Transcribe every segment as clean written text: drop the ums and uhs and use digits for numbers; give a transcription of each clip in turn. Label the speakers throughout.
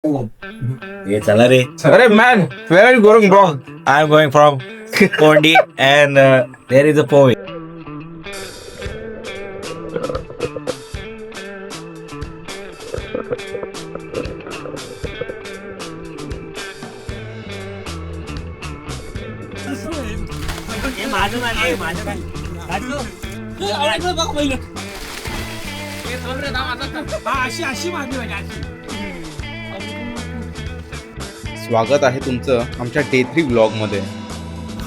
Speaker 1: ये चला रे.
Speaker 2: अरे man, where are you going, bro?
Speaker 1: I'm going from Kondi and there is a point.
Speaker 2: स्वागत आहे तुमचं आमच्या डे 3 व्लॉगमध्ये.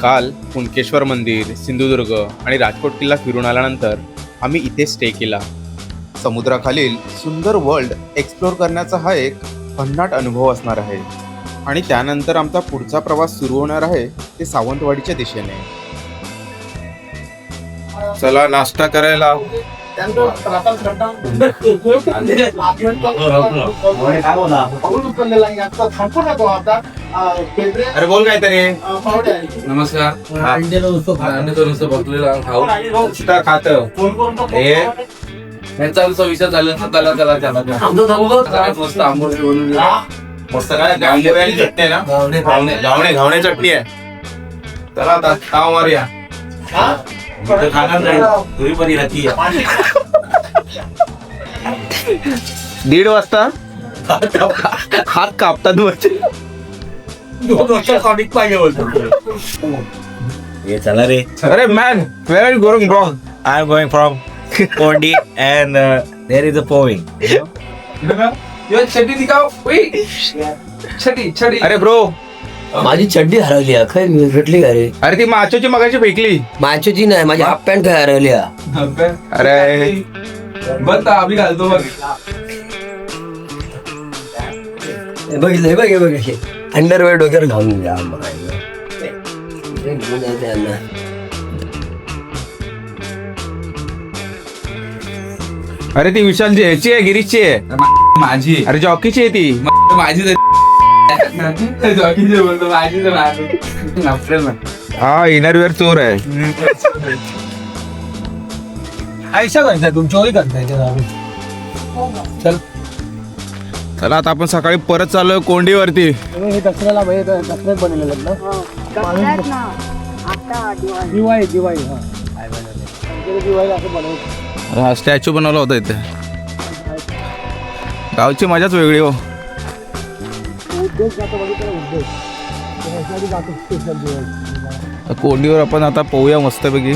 Speaker 2: काल कुणकेश्वर मंदिर, सिंधुदुर्ग आणि राजकोट किल्ला फिरून आल्यानंतर आम्ही इथे स्टे केला. समुद्राखालील सुंदर वर्ल्ड एक्सप्लोर करण्याचा हा एक भन्नाट अनुभव असणार आहे. आणि त्यानंतर आमचा पुढचा प्रवास सुरू होणार आहे ते सावंतवाडीच्या दिशेने. चला नाश्ता करायला.
Speaker 3: अरे
Speaker 2: बोल काहीतरी.
Speaker 3: नमस्कार.
Speaker 2: खात
Speaker 3: यांचा विषय झाला मस्त आंबोळी बनवली.
Speaker 2: मस्त काय चटणी ना. घावणे चटणी आहे. चला आता खाव मारूया.
Speaker 1: तुरी परी राहती.
Speaker 2: 1:30 वाजता हात कापतात वरचे.
Speaker 1: ये चला रे.
Speaker 2: अरे man, where are you going, bro?
Speaker 1: I'm going from Kondi and there is a point.
Speaker 3: छडी दिखाओ. छडी.
Speaker 2: अरे ब्रो,
Speaker 4: माझी चड्डी हरवली आहे. काय भेटली का रे?
Speaker 2: अरे ती माचोची मगाशी फेकली.
Speaker 4: माचोची नाही, माझी हाफ पॅन्ट काय हरवली आहे.
Speaker 2: अरे
Speaker 3: बघ आम्ही घालतो बघ.
Speaker 4: बघितलं बघ अंडरवेअर डोक्यावर घालून द्या.
Speaker 2: अरे ती विशालची ह्याची आहे, गिरीशची आहे.
Speaker 3: माझी
Speaker 2: अरे जॉकीची आहे ती.
Speaker 3: माझी बोलतो माझी
Speaker 2: हा इनरवेअर चोर आहे.
Speaker 4: ऐसा करताय तुम्ही, चोरी करताय. चल
Speaker 2: चला आता आपण सकाळी परत चाललोय कोंडीवरती.
Speaker 4: हे दसऱ्याला दसऱ्यात बनवलेलं ना. दिवाळी दिवाळी असं बनवलं.
Speaker 2: हा स्टॅच्यू बनवला होता इथे. गावची मजाच वेगळी हो. कोंडीवर आपण आता पोहूया मस्तपैकी.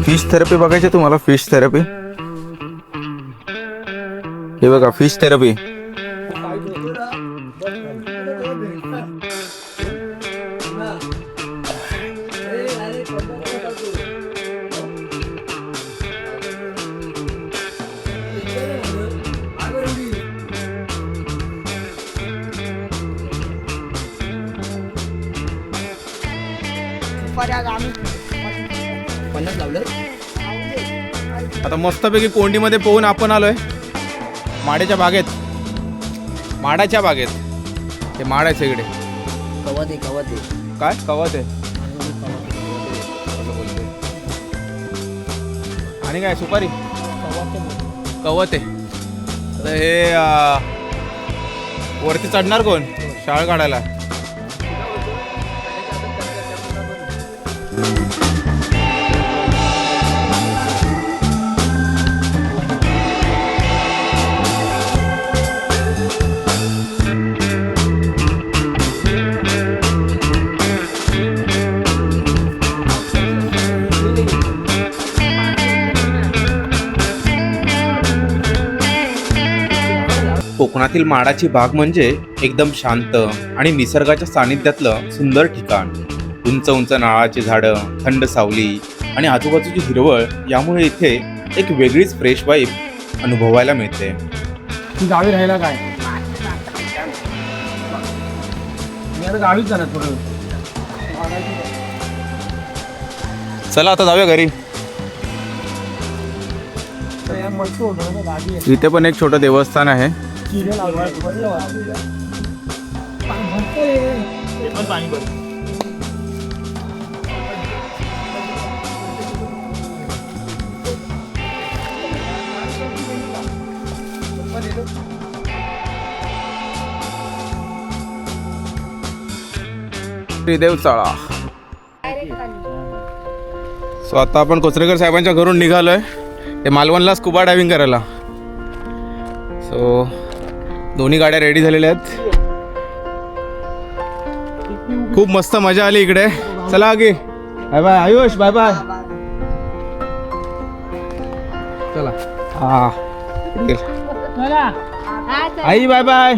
Speaker 2: फिश थेरपी बघायची तुम्हाला. फिश थेरपी हे बघा. फिश थेरपी आता मस्तपैकी कोंडीमध्ये पोहून आपण आलोय माडाच्या बागेत. हे माड आहे सगळे.
Speaker 4: कवत आहे.
Speaker 2: काय कवत आहे आणि काय सुपारी कवत आहे. तर हे वरती चढणार कोण शाळ काढायला. कोकणातील माडाची बाग म्हणजे एकदम शांत आणि निसर्गाच्या सानिध्यातलं सुंदर ठिकाण. उंच उंच नारळाची झाडं, थंड सावली आणि आजूबाजूची हिरवळ यामुळे इथे एक वेगळीच फ्रेश वाईब अनुभवायला मिळते.
Speaker 4: ती गावी राहायला काय मी आता गावीच जाणार थोडं.
Speaker 2: चला आता जाऊया घरी.
Speaker 4: मस्त होतं ना गावी आहे.
Speaker 2: इथे पण एक छोटं देवस्थान आहे.
Speaker 4: किडे लागवाय
Speaker 2: श्रीदेव चाळा. सो आता आपण कोचरेकर साहेबांच्या घरून निघालोय ते मालवणला स्कुबा डायव्हिंग करायला. सो दोन्ही गाड्या रेडी झालेल्या आहेत. खूप मस्त मजा आली इकडे. चला आगे. Bye bye Ayush. Bye bye. चला. हा आई बाय बाय.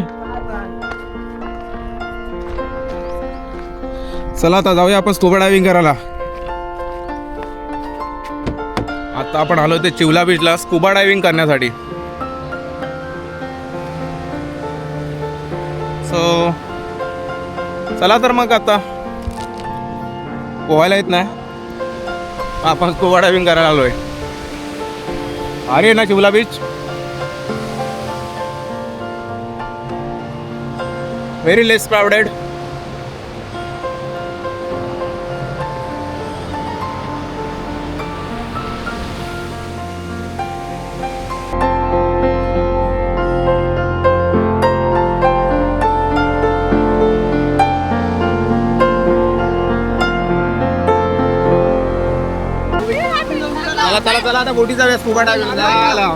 Speaker 2: चला आता जाऊया आपण स्कुबा डायव्हिंग करायला. आता आपण आलो ते चिवला बीचला स्कुबा डायव्हिंग करण्यासाठी. सो चला तर मग आता पोहायला येत नाही, आपण स्कुबा डायव्हिंग करायला आलोय. अरे ना चिवला बीच व्हेरी लेस क्राउडेड. चला चला आता बोटी जाऊया स्कुबा डायव्हिंगला.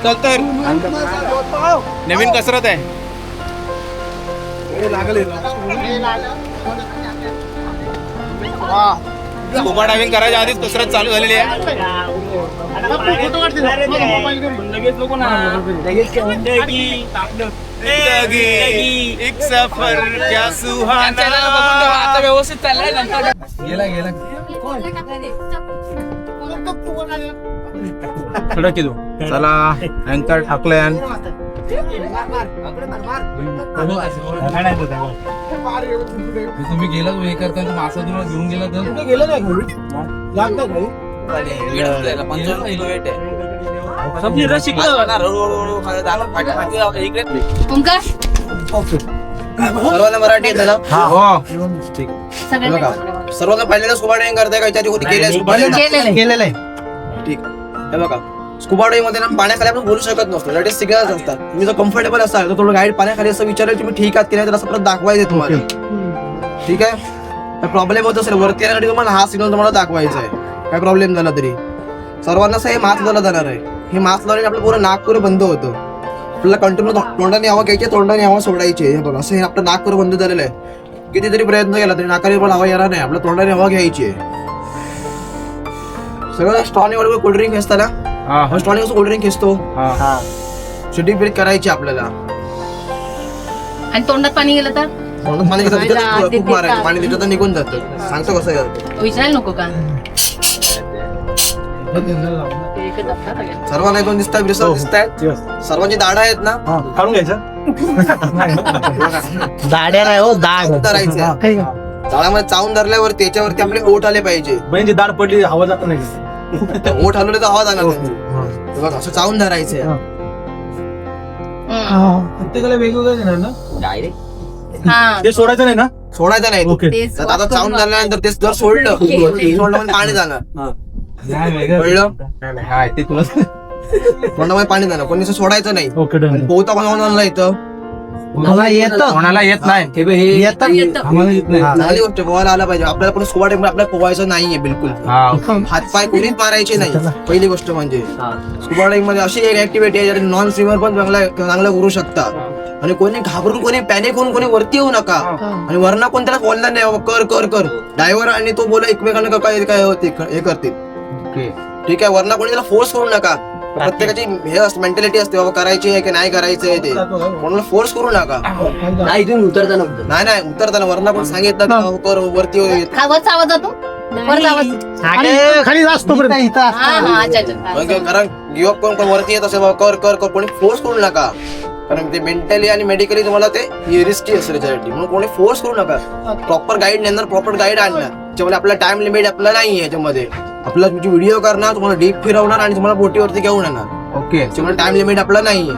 Speaker 2: चल तर नवीन कसरत आहे. स्कुबा डायव्हिंग करायच्या आधीच कसरत चालू झालेली आहे. एक सफर क्या सुहाना.
Speaker 3: व्यवस्थित चाललाय. गेला गेला
Speaker 2: चला अँकर टाकले.
Speaker 3: तुम्ही गेला हे करता मासा तुम्हाला घेऊन गेला तर
Speaker 4: गेलं नाही घरी
Speaker 5: सर्वांना मराठी येतं ना? सर्वांना पहिल्यांदा स्कुबा डायव्हिंग करताय का? याच्या आधी कोणी केलेलं आहे? ठीक. हे बघा स्कुबा डायव्हिंग मध्ये ना पाण्याखाली आपण बोलू शकत नसतो. दॅट इज सिग्नल्स असतात. तुम्ही जर कम्फर्टेबल असाल तर थोडं गाईड पाण्याखाली असं विचारेल तुम्ही ठीक आहात की नाही, तर असं परत दाखवायचं तुम्हाला. ठीक आहे. प्रॉब्लेम होत असेल वरती येण्यासाठी तुम्हाला हा सिग्नल तुम्हाला दाखवायचा आहे. काय प्रॉब्लेम झाला तरी सर्वांना असं हे मास्क लावला जाणार आहे. हे मास्क लावल्याने आपलं पूर्ण नाक पुरं बंद होतं. आपल्याला कंटिन्यू तोंडाने हवा घ्यायची, तोंडाने हवा सोडायची. हे बघा असं हे आपलं नाक पुरं बंद झालेलं आहे. कितीतरी प्रयत्न केला तरी नाकाने पण हवा येणार नाही. आपल्या तोंडाने हवा घ्यायची आहे. सगळं स्ट्रॉनी वगैरे कोल्ड्रिंक असतं ना, स्ट्रॉनी कसं कोल्ड्रिंक खेचतो, शेटिंग ब्रेक करायची आपल्याला.
Speaker 6: आणि तोंडात पाणी गेलं तर
Speaker 5: तोंडात पाणी घेतात तिथं खूप मारायचं. पाणी तिथं निघून जातं. सांगतो कसं करतो.
Speaker 6: विचारायला नको का?
Speaker 5: सर्वांना एकदम दिसतायत. सर्वांची दाढ आहेत ना,
Speaker 4: काढून घ्यायचं.
Speaker 5: दाढ्या नाही हो, दाढ धरायचं. दाढामध्ये चावून धरल्यावर त्याच्यावरती आपले ओठ आले पाहिजे.
Speaker 4: म्हणजे दाढ पडली हवा जात नाही.
Speaker 5: ओठ हलवले तर हवा जाणार नाही. बघा असं चावून धरायचंय.
Speaker 4: प्रत्येकाला वेगवेगळं देणार ना,
Speaker 6: हा
Speaker 4: ते सोडायचं नाही ना.
Speaker 5: सोडायचं नाही.
Speaker 4: ओके.
Speaker 6: तेच
Speaker 5: तर आता चावून धरल्यानंतर ते जर सोडलं म्हणजे पाणी जाणार. कळलं?
Speaker 4: ते तुला
Speaker 5: तोंडामध्ये पाणी जाणार. कोणी असं सोडायचं नाही.
Speaker 4: Okay done.
Speaker 5: पोहता कोणाला येतं?
Speaker 4: मला येतं,
Speaker 2: कोणाला येत नाही.
Speaker 6: येतं.
Speaker 4: आम्हाला येत नाही.
Speaker 5: चांगली गोष्ट पोहायला आला पाहिजे. आपल्याला पण स्कुबा डायव्हिंग आपल्याला पोहायचं नाहीये बिलकुल. हातपाय कोणीच मारायचे नाही. पहिली गोष्ट म्हणजे स्कुबा डायव्हिंग मध्ये अशी एक ऍक्टिव्हिटी आहे ज्याने नॉन स्विमर पण चांगलं करू शकतात. आणि कोणी घाबरून कोणी पॅनिक होऊन कोणी वरती येऊ नका. आणि वरना कोण त्याला बोलणार नाही कर कर कर. ड्रायव्हर आणि तो बोला एकमेकांना काय काय होते हे करतील.
Speaker 4: ओके.
Speaker 5: ठीक आहे. वरना कोणी त्याला फोर्स करू नका. प्रत्येकाची हे असते, मेंटॅलिटी असते, बाबा करायची आहे की नाही करायचं आहे ते. कोणाला फोर्स करू नका.
Speaker 7: नाही इथून उतरताना
Speaker 5: नाही उतरताना वरना कोणी सांगितलं का हो, कर वरती येत.
Speaker 6: खावच आवाज जातो परत आवाज
Speaker 4: खाली असतो
Speaker 5: कारण गिव्ह कोण वरती येत असेल बाबा कर कोणी फोर्स करू नका. कारण ते मेंटली आणि मेडिकली तुम्हाला ते रिस्की असेल त्याच्यासाठी. म्हणून कोणी फोर्स करू नका. प्रॉपर गाईड नेणार, प्रॉपर गाईड आणणार. त्याच्यामध्ये आपला टाइम लिमिट आपला नाही आहे. याच्यामध्ये आपला तुमची व्हिडिओ करणार, तुम्हाला डीप फिरवणार आणि तुम्हाला बोटीवरती घेऊन येणार.
Speaker 4: ओके.
Speaker 5: त्याच्यामुळे टाइम लिमिट आपला नाहीये.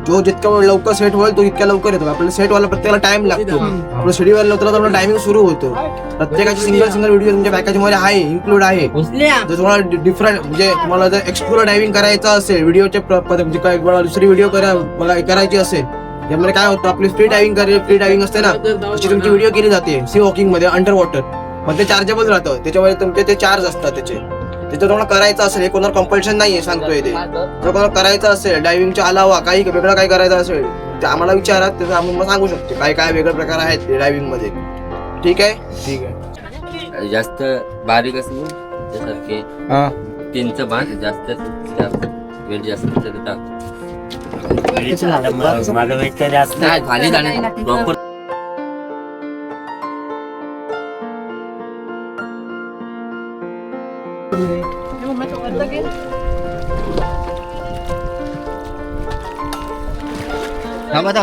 Speaker 5: जो जितका लवकर सेट होईल तो इतक्या लवकर येतो. आपल्याला सेट व्हायला प्रत्येकाला टाइम लागतो. आपलं शेड्यूल व्हायला तर आपला टायमिंग सुरू होतो. प्रत्येकाची सिंगल व्हिडिओ तुमच्या पॅकेज मध्ये आहे, इन्क्लूड आहे. जर तुम्हाला डिफरंट म्हणजे तुम्हाला जर एक्सप्लोर डायव्हिंग करायचं असेल, व्हिडिओचे म्हणजे काय दुसरी व्हिडिओ करायची असेल, त्यामध्ये काय होतं आपली फ्री डायव्हिंग असते ना, त्याची तुमची व्हिडिओ केली जाते सी वॉकिंग मध्ये अंडर वॉटर. मग ते चार्जेबल राहतं. त्याच्यामध्ये तुमचे ते चार्ज असतात त्याचे. तिथं तुम्हाला करायचं असेल, हे कोणाला कंपल्शन नाहीये सांगतोय ते. जर कोणाला करायचं असेल डायव्हिंगच्या अलावा काही वेगळं काय करायचं असेल ते आम्हाला विचारा, त्याचं आम्ही मग सांगू शकतो काय काय वेगळे प्रकार आहेत डायव्हिंग मध्ये. ठीक आहे.
Speaker 7: जास्त बारीक असलं त्यासारखे तीनचं भात जास्त वेळ जास्त टाक खाली जाणे प्रॉपर.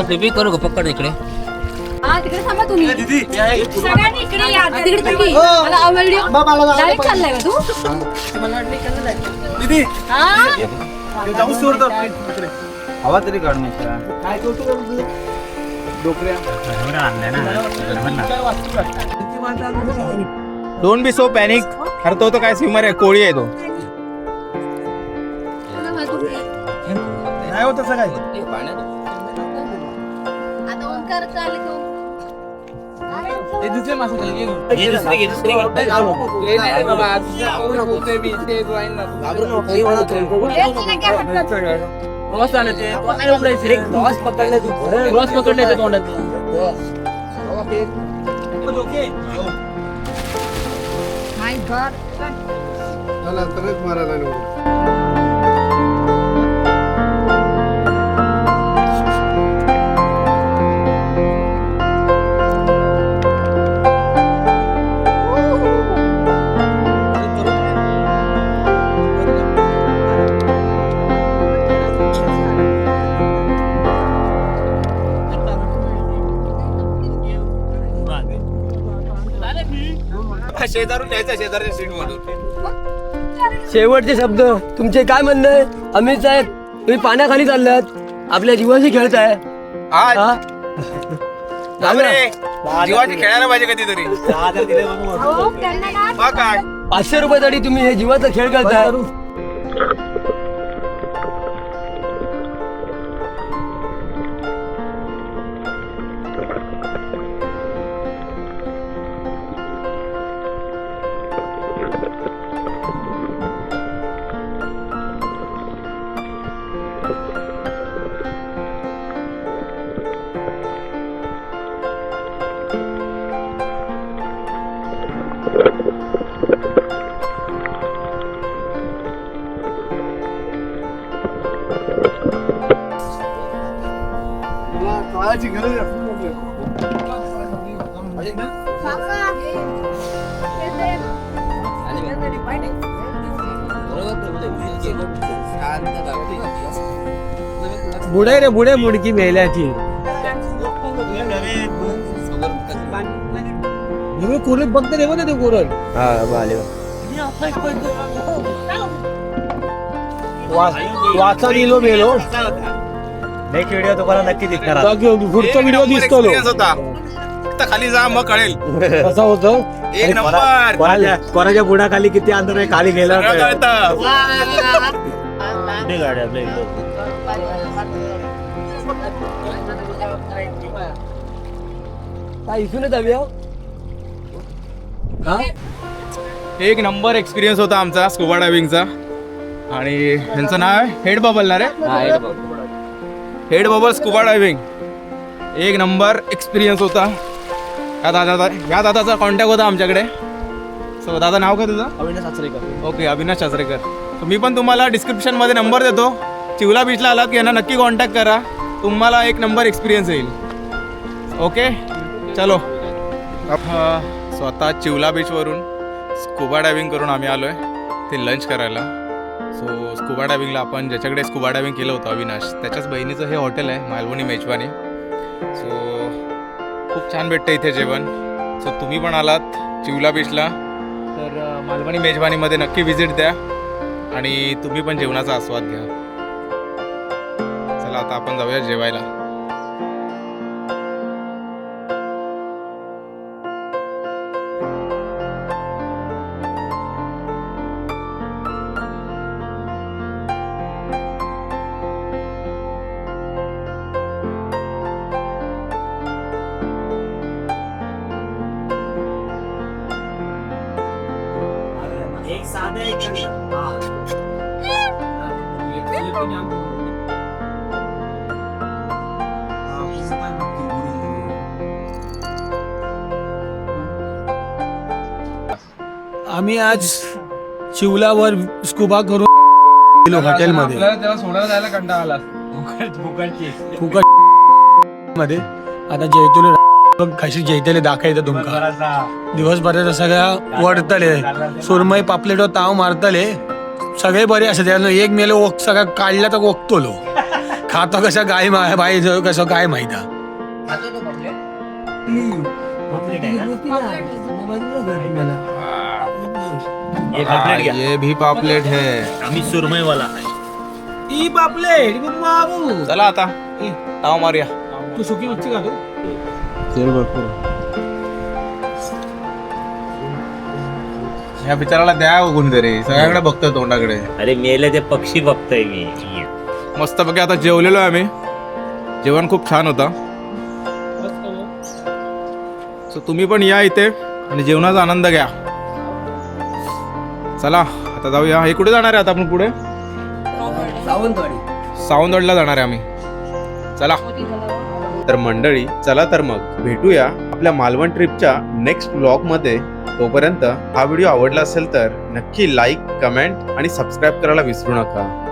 Speaker 7: तुम्ही करू का पकड इकडे.
Speaker 6: तिकडे थांबा तुम्ही. सगळ्यांनी इकडे या. तिकडे तुम्ही. मला आवडली. डायरेक्ट चाललाय का तू?
Speaker 4: हवा तरी काढण्याचा
Speaker 2: डोंट बी सो पॅनिक. अरे तो काय स्विमर आहे, कोळी आहे तो.
Speaker 4: नाही होत असं काय.
Speaker 6: आता ओंकार चालले तो.
Speaker 3: दुसरे मासे पकडले तोंडात.
Speaker 2: शेजारून न्यायचा, शेजारच्या सीट मधून.
Speaker 7: शेवटचे शब्द तुमचे काय म्हणणं आहे अमित साहेब. तुम्ही पाण्याखाली चाललात, आपल्या जीवाशी खेळताय.
Speaker 2: जीवाची खेळायला पाहिजे कधीतरी. काय
Speaker 7: 500 रुपयासाठी तुम्ही हे जीवाचा खेळ खेळताय.
Speaker 4: बुडे रे बुडे मुडकी मेल्याची. कुरत बघते रे बघ ते कुरत. वाचा दिलो मेलो.
Speaker 1: नेक्स्ट व्हिडिओ तुम्हाला नक्की दिसणार.
Speaker 4: पुढचा व्हिडिओ दिसतो
Speaker 2: होता. खाली जा मग कळेल
Speaker 4: कसा होतो.
Speaker 2: एक नंबर.
Speaker 1: कोणाच्या बुडाखाली किती अंतर आहे खाली गेला
Speaker 2: एक नंबर एक्सपिरियन्स होता आमचा स्कुबा डायव्हिंगचा. आणि ह्यांचं नाव आहे हेड बबल ना रे. Head bubble scuba diving. एक नंबर एक्सपिरियन्स होता. या दादाचा कॉन्टॅक्ट होता आमच्याकडे. सो दादा नाव काय तुझं?
Speaker 5: अविनाश आचरेकर.
Speaker 2: ओके, अविनाश आचरेकर. So, मी पण तुम्हाला डिस्क्रिप्शनमध्ये नंबर देतो. चिवला बीचला आलात की यांना नक्की कॉन्टॅक्ट करा, तुम्हाला एक नंबर एक्सपिरियन्स येईल. ओके चलो. सो आता चिवला बीचवरून स्कुबा डायव्हिंग करून आम्ही आलो आहे ते लंच करायला. सो स्कुबा डायव्हिंगला आपण ज्याच्याकडे स्कुबा डायव्हिंग केलं होतं अविनाश, त्याच्याच बहिणीचं हे हॉटेल आहे मालवणी मेजवानी. सो खूप छान भेटतं इथे जेवण. सो तुम्ही पण आलात चिवला बीचला तर मालवणी मेजवानीमध्ये नक्की व्हिजिट द्या आणि तुम्ही पण जेवणाचा आस्वाद घ्या. चला आता आपण जाऊया जेवायला.
Speaker 4: आम्ही आज चिवलावर स्कुबा करून गेलो हॉटेलमध्ये.
Speaker 3: सोडायला जायला कंटाळा आला.
Speaker 4: फुकट मध्ये आता जैतून कशी जैतले दाखवायचं तुमका. दिवसभराचा सगळ्या वडतले सुरमई पापलेटो ताव मारतले सगळे बरे असते. त्यानं एक मेलो ओक सगळा काढला तर ओकतोलो खातो कसा गाय बाई कसं काय माहिती.
Speaker 2: ये भी पापलेट है.
Speaker 1: आम्ही सुरमई वाला.
Speaker 4: ई पापलेट बाबू.
Speaker 2: चला आता ताव मारूया.
Speaker 4: तू सुकी मच्छी खातो.
Speaker 2: ह्या बिचाराला द्या कोणीतरी, सगळ्याकडे बघतोय तोंडाकडे.
Speaker 1: अरे मेले ते पक्षी बघतोय मी.
Speaker 2: मस्त बघा आता जेवलेलो आहे आम्ही. जेवण खूप छान होता. सो तुम्ही पण या इथे आणि जेवणाचा आनंद घ्या. चला आता जाऊया. हे कुठे जाणार आहे आता आपण पुढे? सावंतवाडीला जाणार आहे आम्ही. चला तर मंडळी, चला तर मग भेटूया आपल्या मालवण ट्रिपच्या नेक्स्ट व्लॉगमध्ये. तोपर्यंत हा व्हिडिओ आवडला असेल तर नक्की लाईक, कमेंट आणि सबस्क्राईब करायला विसरू नका.